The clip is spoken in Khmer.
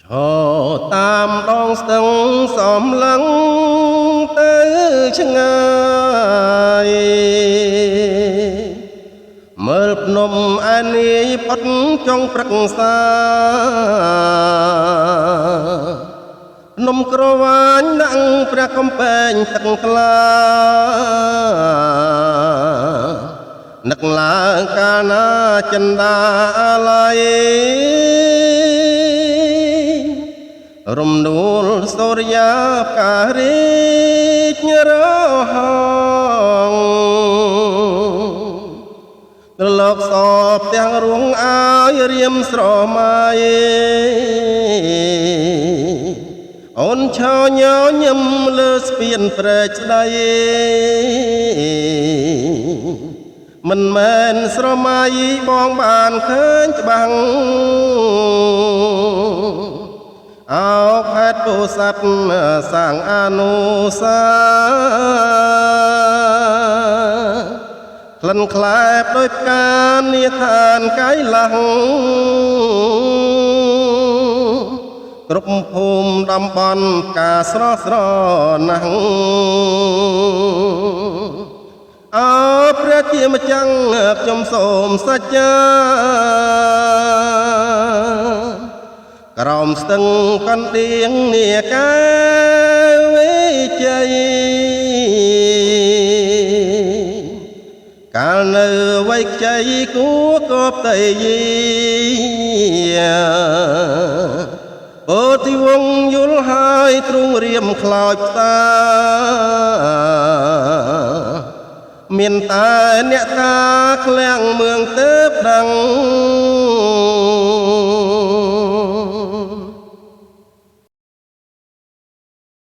ឈរតាមដងស្ទឹងសំឡឹងទៅឆ្ងាយមើលភ្នំឯនាយផុតចុងព្រឹក្សាភ្នំក្រវាញដាក់ព្រះកំពែងទឹកថ្លានឹកឡើងកាលណាចិន្តាឡ័យរំនួលសូរិយាផ្ការីករហងត្រឡប់សពទាំងរួងអាយរៀមស្រមៃអូនឆោញញឹមលើស្ពានព្រែកស្ដីមិនមែនស្រមៃបងបានឃើញច្បាំងអោខេត្តពោធិ៍សាត់សាងអនុសាក្លិនខ្លែបដោយផ្កានាឋានកៃឡាស់គ្រប់ភូមិតំបន់ការស្រស់ស្រណាស់អើព្រះជាម្ចាំងខ្ញុំសូមសច្ចាក្រោមស្ទឹងកណ្ដៀងនាកាវេជ័យកាលនៅវ័យខ្ចីគួកបតៃពោធិវង្សយល់ហើយទ្រង់រៀមខ្លោចផ្សាមានតែអ្នកតាឃ្លាំងមឿងទៅដឹង